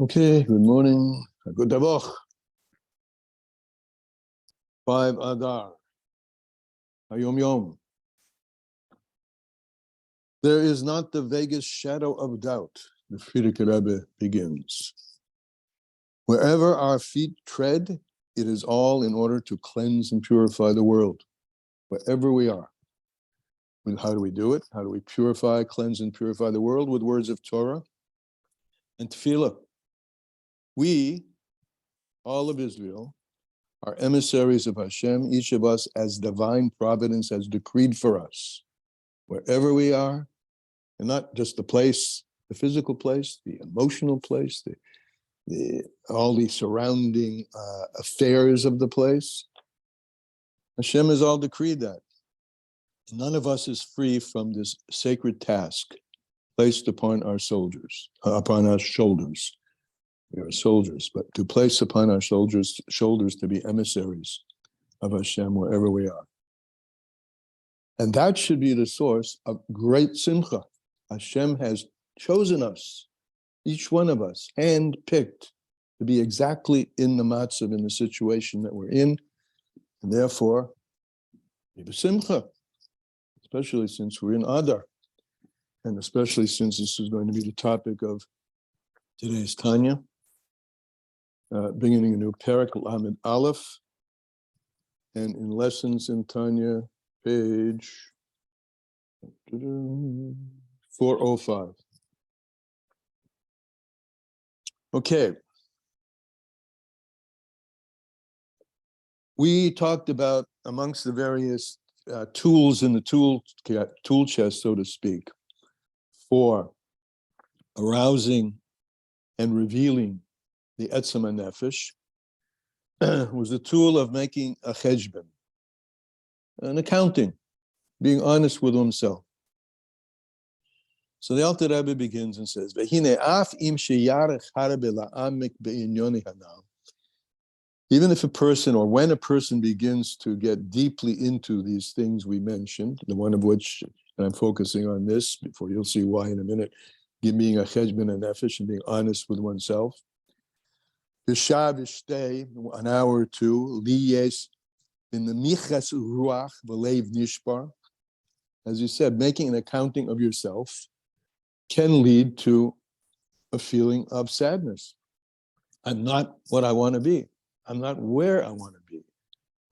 Okay, good morning. Good Tavoch. 5 Adar. Hayom Yom. There is not the vaguest shadow of doubt, the Frierdiker Rebbe begins. Wherever our feet tread, it is all in order to cleanse and purify the world, wherever we are. And how do we do it? How do we purify, cleanse, and purify the world? With words of Torah and Tefillah. We, all of Israel, are emissaries of Hashem, each of us as divine providence has decreed for us, wherever we are, and not just the place, the physical place, the emotional place, all the surrounding affairs of the place. Hashem has all decreed that. None of us is free from this sacred task placed upon our soldiers, upon our shoulders. We are soldiers, but to place upon our shoulders to be emissaries of Hashem wherever we are. And that should be the source of great Simcha. Hashem has chosen us, each one of us, hand-picked, to be exactly in the matzav, in the situation that we're in, and therefore, we have Simcha, especially since we're in Adar, and especially since this is going to be the topic of today's Tanya, beginning a new parak, Lamed Aleph, and in Lessons in Tanya, page 405. Okay. We talked about, amongst the various tools in the tool chest, so to speak, for arousing and revealing the Etzem HaNefesh, was the tool of making a cheshbon, an accounting, being honest with oneself. So the Alter Rebbe begins and says, even if a person, or when a person begins to get deeply into these things we mentioned, the one of which, and I'm focusing on this, before you'll see why in a minute, being a cheshbon HaNefesh and being honest with oneself, stay an hour or two, liyes in the michas ruach v'leiv nishbar. As you said, making an accounting of yourself can lead to a feeling of sadness. I'm not what I want to be. I'm not where I want to be.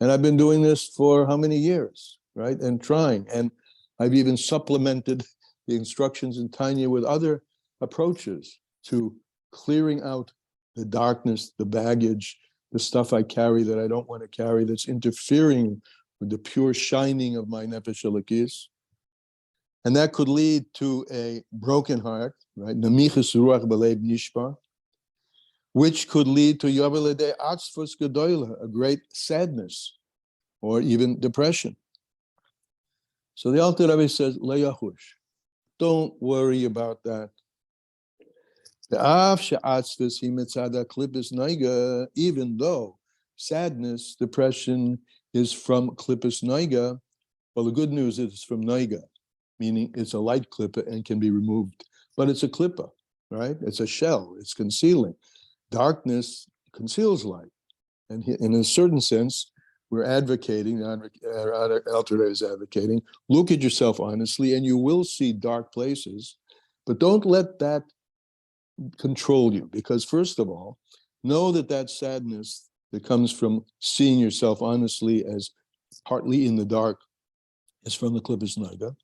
And I've been doing this for how many years, right? And trying. And I've even supplemented the instructions in Tanya with other approaches to clearing out the darkness, the baggage, the stuff I carry that I don't want to carry, that's interfering with the pure shining of my nefesh elokis. And that could lead to a broken heart, right? Namichas ruach b'leiv nishbar, which could lead to yovelede atzfus gedola, a great sadness, or even depression. So the Alter Rebbe says, leyachush, don't worry about that. Even though sadness, depression is from klippus noiga, well, the good news is it's from noiga, meaning it's a light klippa and can be removed. But it's a klippa, right? It's a shell, it's concealing. Darkness conceals light. And in a certain sense, we're advocating, Alter Rebbe is advocating, look at yourself honestly and you will see dark places, but don't let that control you, because first of all, know that sadness that comes from seeing yourself honestly as partly in the dark is from the klippus noiga,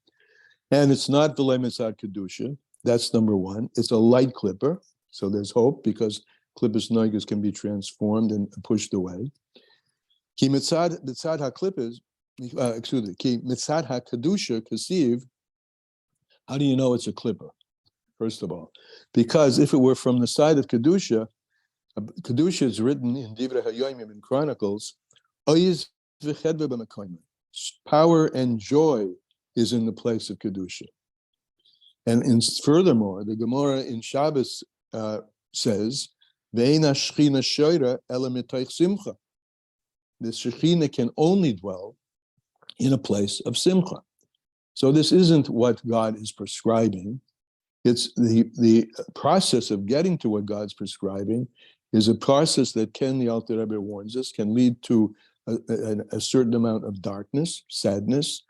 and it's not v'lei mitzad kedusha. That's number one. It's a light klipper, so there's hope because klippus noigas can be transformed and pushed away. Ki mitzad ha-klippus, excuse me, ki mitzad ha-kedusha kasiv. How do you know it's a klipper? First of all, because if it were from the side of Kedusha, Kedusha is written in Divrei HaYomim in Chronicles, power and joy is in the place of Kedusha. And furthermore, the Gemara in Shabbos says, the Shekhinah can only dwell in a place of Simcha. So this isn't what God is prescribing. It's the process of getting to what God's prescribing is a process that the Alter Rebbe warns us, can lead to a certain amount of darkness, sadness,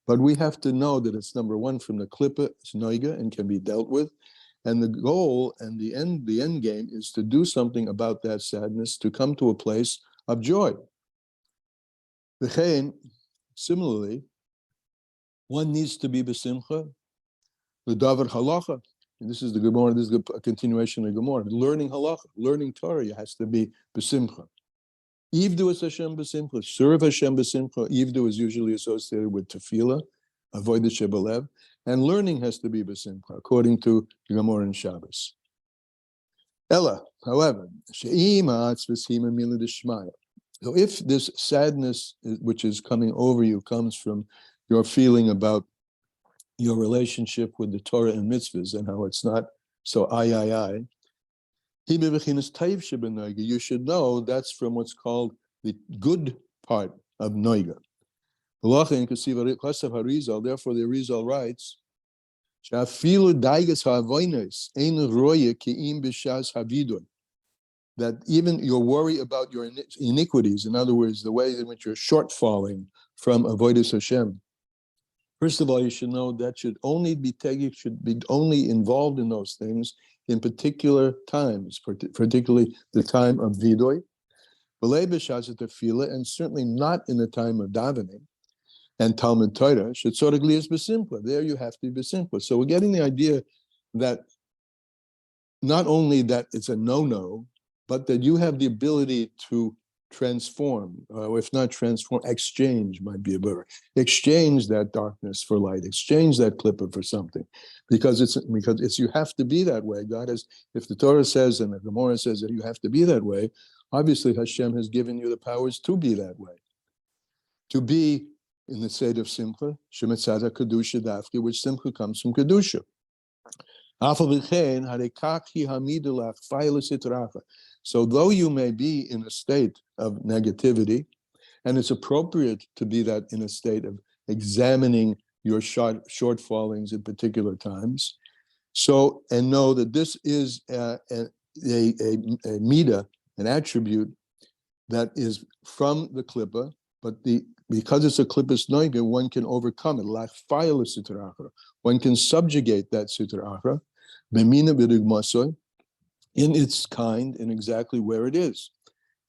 but we have to know that it's number one from the Klippa, it's noiga, and can be dealt with. And the goal and the end game is to do something about that sadness, to come to a place of joy. Similarly, one needs to be besimcha, the davar halacha. And this is the Gemara, this is a continuation of the Gemara. Learning halacha, learning Torah has to be besimcha. Ivdu is Hashem besimcha, serve Hashem besimcha. Ivdu is usually associated with tefillah, avodah shebelev, and learning has to be besimcha, according to the Gemara in Shabbos. Ella, however, so if this sadness which is coming over you comes from your feeling about your relationship with the Torah and mitzvahs and how it's not so I. You should know that's from what's called the good part of noiga. Therefore, the Arizal writes, that even your worry about your iniquities, in other words, the way in which you're shortfalling from avodas Hashem, first of all, you should know that should be only involved in those things in particular times, particularly the time of vidoy, and certainly not in the time of davening. And Talmud Torah should sorgli is besimcha. There you have to be besimcha. So we're getting the idea that not only that it's a no-no, but that you have the ability to transform, if not transform, exchange might be a better. Exchange that darkness for light. Exchange that klippa for something, because it's you have to be that way. God has, if the Torah says and the Gemara says that you have to be that way, obviously Hashem has given you the powers to be that way, to be in the state of simcha, shemetzada kedusha dafki, which simcha comes from kedusha. So though you may be in a state of negativity, and it's appropriate to be that in a state of examining your shortfallings in particular times, so, and know that this is a midah, an attribute that is from the klippa, but because it's a klippas noiga, one can overcome it. One can subjugate that sitra achra, b'mina b'dugmasoy, in its kind and exactly where it is.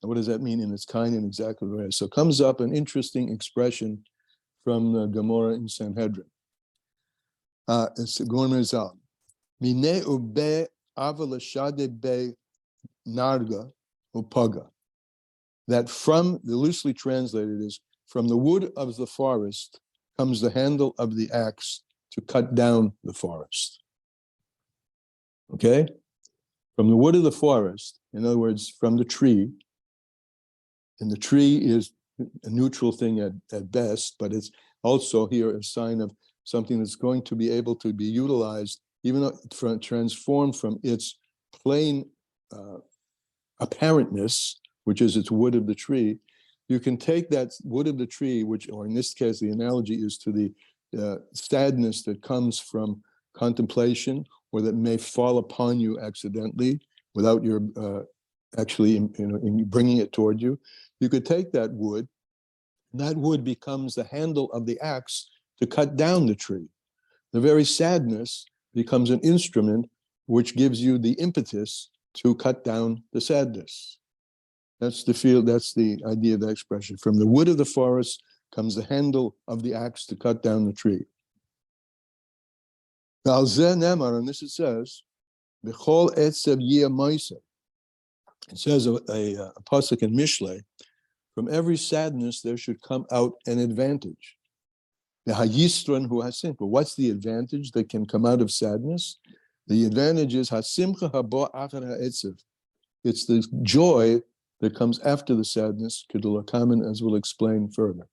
And what does that mean, in its kind and exactly where it is? So comes up an interesting expression from the Gemara in Sanhedrin. It's Gemara Zal. Mine ube avalashade be narga upaga. That from, the loosely translated is, from the wood of the forest comes the handle of the axe to cut down the forest. Okay? From the wood of the forest, in other words, from the tree, and the tree is a neutral thing at best, but it's also here a sign of something that's going to be able to be utilized, even though transformed from its plain apparentness, which is its wood of the tree. You can take that wood of the tree, which, or in this case, the analogy is to the sadness that comes from contemplation, or that may fall upon you accidentally without your actually in bringing it toward you. You could take that wood, and that wood becomes the handle of the axe to cut down the tree. The very sadness becomes an instrument which gives you the impetus to cut down the sadness. That's the idea of that expression. From the wood of the forest comes the handle of the axe to cut down the tree. And this it says, it says a pasuk in Mishlei, from every sadness there should come out an advantage. The hayistron who has simcha. What's the advantage that can come out of sadness? The advantage is hasimcha habo achar ha'etzev. It's the joy that comes after the sadness, kedulakamen, as we'll explain further.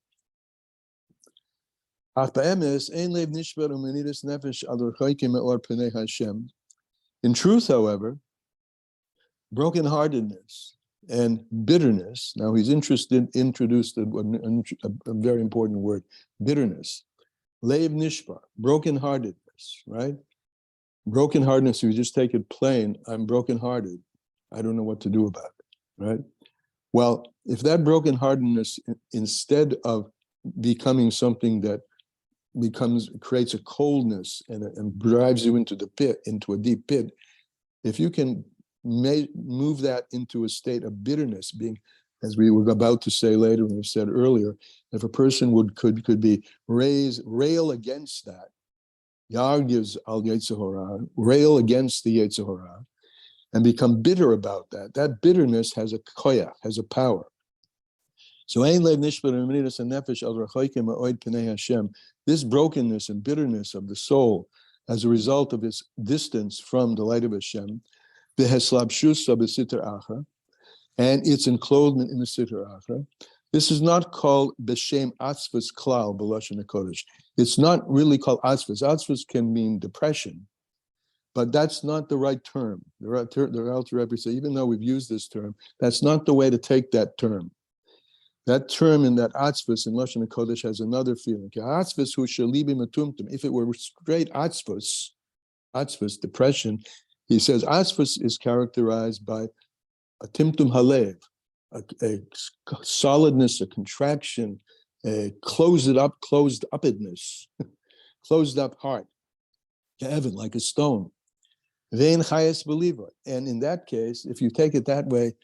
In truth, however, brokenheartedness and bitterness, now he's introduced a very important word, bitterness, leiv nishbar, brokenheartedness, right? Brokenheartedness, if you just take it plain, I'm brokenhearted. I don't know what to do about it, right? Well, if that brokenheartedness, instead of becoming something that creates a coldness and drives you into the pit, into a deep pit, if you can move that into a state of bitterness, being, as we were about to say later, and we've said earlier, if a person could be rail against that, Yar gives al Yetzer Hara, rail against the Yetzer Hara, and become bitter about that. That bitterness has a koyach, has a power. So ein lev nishbar v'menidas hanefesh al rachoykim ha'oid pnei Hashem. This brokenness and bitterness of the soul, as a result of its distance from the light of Hashem, v'heslabshus b'siter achra, and its enclothement in the siter achra. This is not called b'shem atzvus klal b'lashon hakodesh. It's not really called atzvus. Atzvus can mean depression, but that's not the right term. The Alter Rebbe says, even though we've used this term, that's not the way to take that term. That term in that atzvus in Lashon HaKodesh has another feeling. Atzvus hu shalibi matumtum. If it were straight atzvus, depression, he says atzvus is characterized by a timtum halev, a solidness, a contraction, a closed uppedness, closed up heart, Evan, like a stone. Vein chayes believer. And in that case, if you take it that way,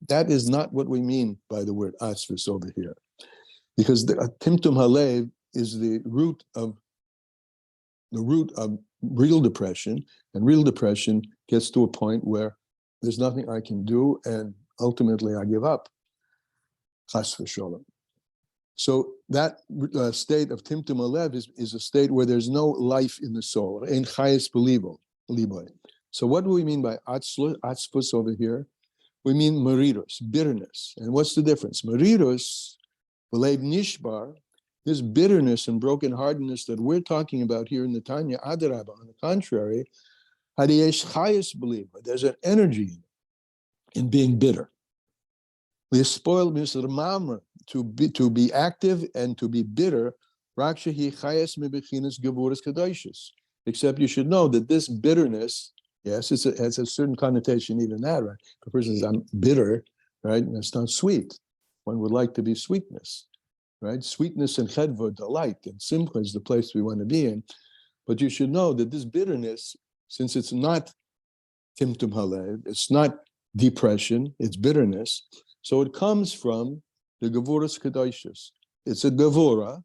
that is not what we mean by the word atzvus over here, because the timtum halev is the root of real depression, and real depression gets to a point where there's nothing I can do, and ultimately I give up. Chas v'sholem. So that state of timtum halev is a state where there's no life in the soul. Ein chayes beliboy. So what do we mean by atzvus over here? We mean mariros, bitterness. And what's the difference? Mariros, v'leiv nishbar, this bitterness and brokenheartedness that we're talking about here in the Tanya, Adar, on the contrary, hadiyesh chayes believer. There's an energy in being bitter. We are spoiled misramamra, to be active and to be bitter. Rakshahi chayes mibechinas gevuras kadoshis. Except you should know that this bitterness, yes, it has a certain connotation, even that, right? The person says, I'm bitter, right? And it's not sweet. One would like to be sweetness, right? Sweetness and chedva, delight, and simcha is the place we want to be in. But you should know that this bitterness, since it's not timtum halev, it's not depression, it's bitterness. So it comes from the gevuras kadoshis. It's a gevura,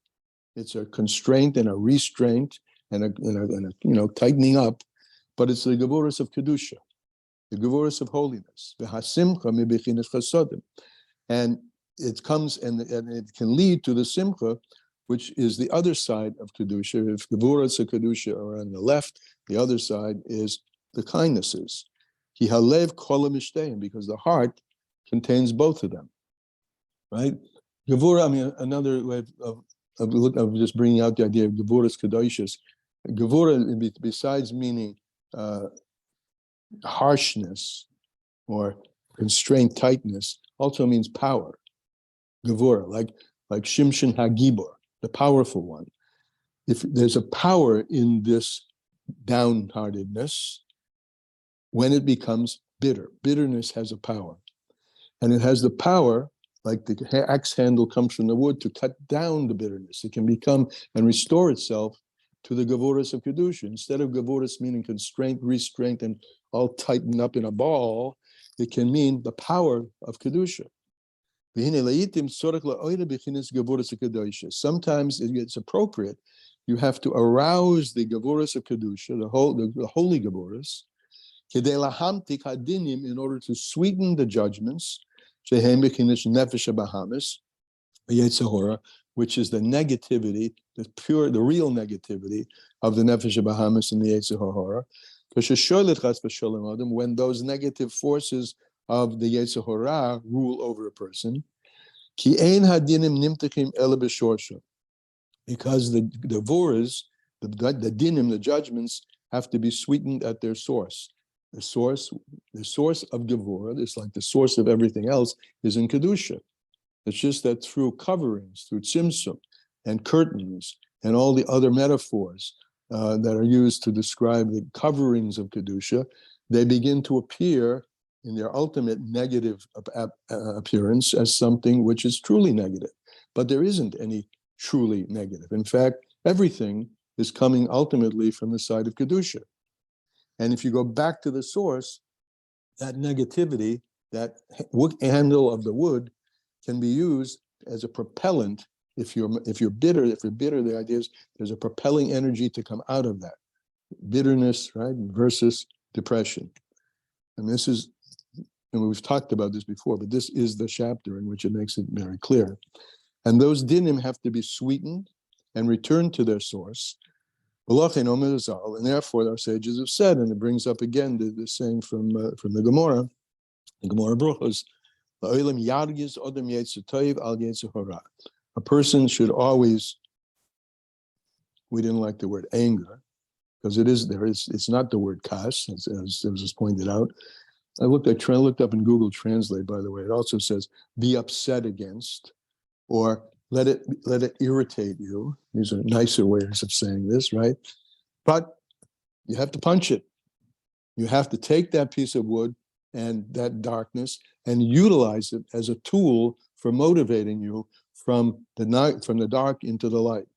it's a constraint and a restraint and a tightening up. But it's the gevuras of kedusha, the gevuras of holiness, the hasimcha mibechinas chasodim, and it comes and it can lead to the simcha, which is the other side of kedusha. If gevuras of kedusha are on the left, the other side is the kindnesses. Ki halev kol hamishtaim, because the heart contains both of them, right? Gevura, I mean, another way of just bringing out the idea of gevuras kedoshis. Gevura, besides meaning harshness or constraint tightness, also means power. Gevura, like Shimshon HaGibor, the powerful one. If there's a power in this downheartedness, when it becomes bitter, bitterness has a power, and it has the power, like the axe handle comes from the wood, to cut down the bitterness. It can become and restore itself to the gevuras of kedusha. Instead of gevuras meaning constraint, restraint, and all tightened up in a ball, it can mean the power of kedusha. Sometimes it's appropriate. You have to arouse the gevuras of kedusha, the holy gevuras, in order to sweeten the judgments, which is the negativity, the real negativity of the nefesh habahamis and the Yetzer Hara. When those negative forces of the Yetzer Hara rule over a person, because the voras, the dinim, the judgments, have to be sweetened at their source. The source of Gevurah, it's like the source of everything else, is in Kedusha. It's just that through coverings, through tzimtzum and curtains and all the other metaphors that are used to describe the coverings of Kedusha, they begin to appear in their ultimate negative appearance as something which is truly negative. But there isn't any truly negative. In fact, everything is coming ultimately from the side of Kedusha. And if you go back to the source, that negativity, that handle of the wood, can be used as a propellant. If you're bitter, the idea is there's a propelling energy to come out of that bitterness, right, versus depression. And this is, and we've talked about this before, but this is the chapter in which it makes it very clear. And those dinim have to be sweetened and returned to their source. And therefore, our sages have said, and it brings up again the saying from the Gemara Brachos, a person should always, we didn't like the word anger, because it is there. It's not the word kas, as was pointed out. I looked up in Google Translate, by the way. It also says be upset against, or let it irritate you. These are nicer ways of saying this, right? But you have to punch it. You have to take that piece of wood and that darkness and utilize it as a tool for motivating you from the dark into the light.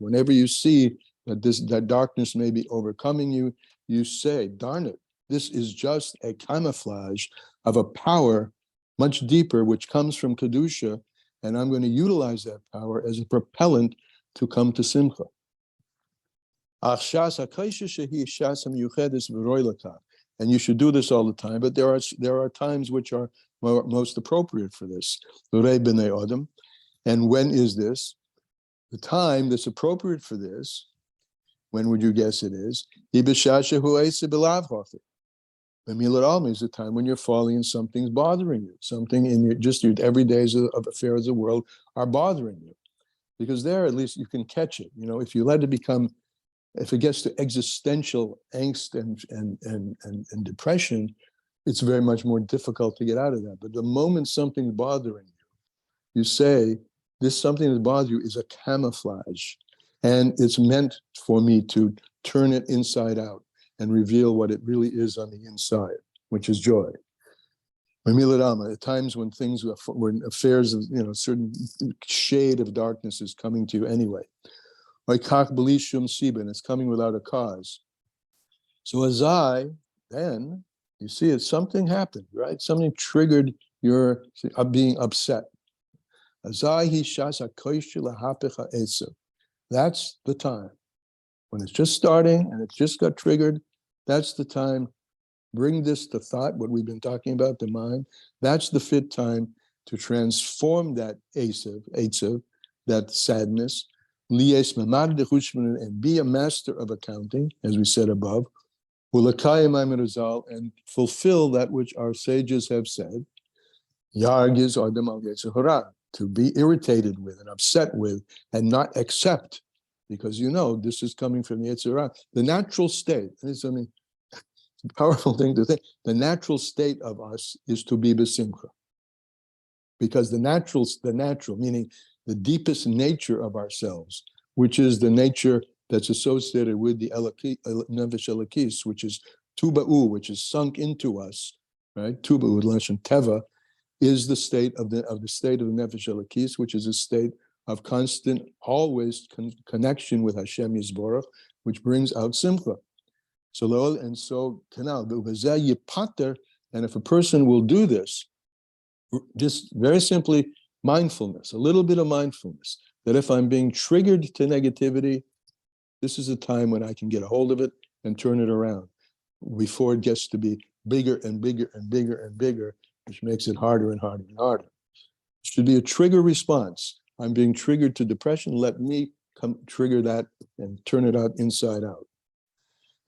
Whenever you see that darkness may be overcoming you, you say, darn it, this is just a camouflage of a power much deeper, which comes from Kedusha, and I'm going to utilize that power as a propellant to come to Simcha. And you should do this all the time, but there are times which are most appropriate for this. And when is this? The time that's appropriate for this, when would you guess it is? Memilat Alma is the time when you're falling and something's bothering you. Something in your everydays of affairs of the world are bothering you. Because there, at least, you can catch it. You know, if you let it become, if it gets to existential angst and depression, it's very much more difficult to get out of that. But the moment something's bothering you, you say, this something that bothers you is a camouflage. And it's meant for me to turn it inside out and reveal what it really is on the inside, which is joy. At times when when affairs of, certain shade of darkness is coming to you anyway. And it's coming without a cause. So then, you see it, something happened, right? Something triggered your being upset. That's the time. When it's just starting and it's just got triggered, that's the time. Bring this to thought, what we've been talking about, the mind. That's the fit time to transform that Eitzev, that sadness, and be a master of accounting, as we said above, and fulfill that which our sages have said, to be irritated with and upset with and not accept, because this is coming from the Yetzer Hara. The natural state, it's a powerful thing to think, the natural state of us is to be besimcha. Because the natural, meaning the deepest nature of ourselves, which is the nature that's associated with the nefesh elokis, which is tuba'u, which is sunk into us, right? Tuba'u, lashon teva, is the state of the nefesh elokis, which is a state of constant, always connection with Hashem Yisborach, which brings out simcha. And if a person will do this, just very simply, mindfulness, a little bit of mindfulness, that if I'm being triggered to negativity, this is a time when I can get a hold of it and turn it around before it gets to be bigger and bigger and bigger and bigger, which makes it harder and harder and harder. It should be a trigger response. I'm being triggered to depression. Let me trigger that and turn it out inside out.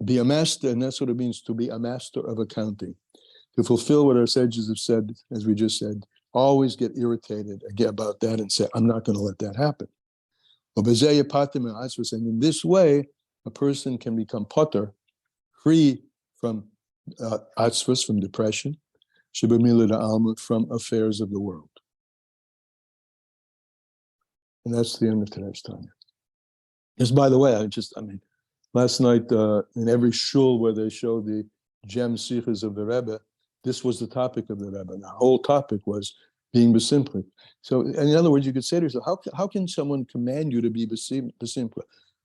Be a master, and that's what it means to be a master of accounting. To fulfill what our sages have said, as we just said, always get irritated about that and say, I'm not going to let that happen. And in this way, a person can become potter, free from atzvus, from depression, from affairs of the world. And that's the end of today's Tanya. Just by the way, last night in every shul where they show the gem sichas of the Rebbe, this was the topic of the Rebbe. The whole topic was being besimcha. So, in other words, you could say to yourself, how can someone command you to be besimcha?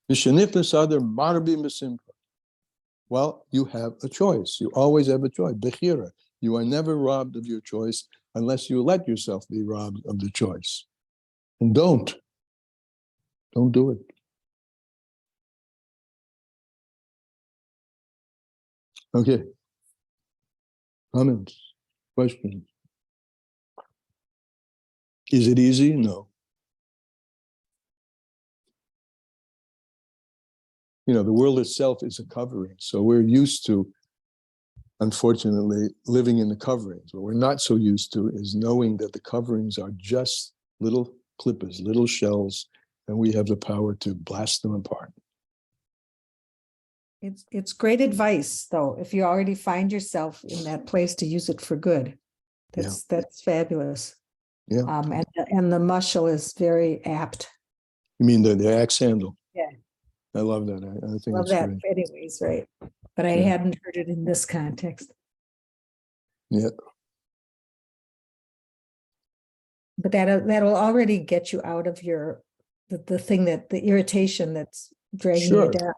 Mishanifnas other marbim besimcha. Well, you have a choice. You always have a choice. Bechira. You are never robbed of your choice unless you let yourself be robbed of the choice. And don't do it. Okay. Comments? Questions? Is it easy? No. The world itself is a covering. So we're used to, unfortunately, living in the coverings. What we're not so used to is knowing that the coverings are just little clippers, little shells, and we have the power to blast them apart. It's great advice, though, if you already find yourself in that place to use it for good. That's fabulous. Yeah. And the mushal is very apt. You mean the axe handle? Yeah. I love that. I think Love it's that great. anyways, right? But I hadn't heard it in this context. Yeah. But that'll already get you out of the thing the irritation that's dragging you down.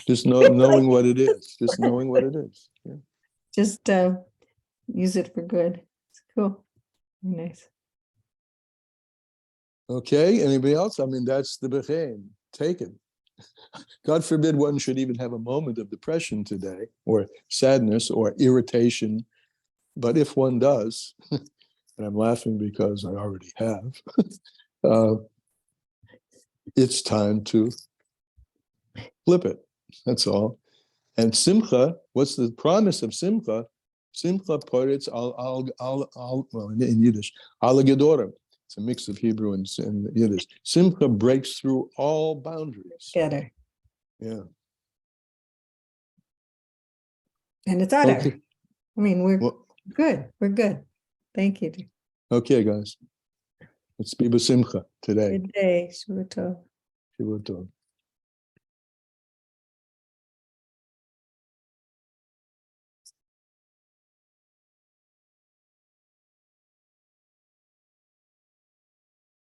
Just knowing what it is. Just knowing what it is. Yeah. Just use it for good. It's cool. Nice. Okay. Anybody else? That's the Bechein. Take it. God forbid one should even have a moment of depression today, or sadness, or irritation. But if one does, and I'm laughing because I already have, it's time to flip it. That's all. And Simcha, what's the promise of Simcha? Simcha poritz well, in Yiddish, al gedorim. It's a mix of Hebrew and Yiddish. Simcha breaks through all boundaries. Better. Yeah. And it's Adar. Okay. We're good. We're good. Thank you. Okay, guys. Let's be besimcha today. Good day. Shavua tov. Shavua tov.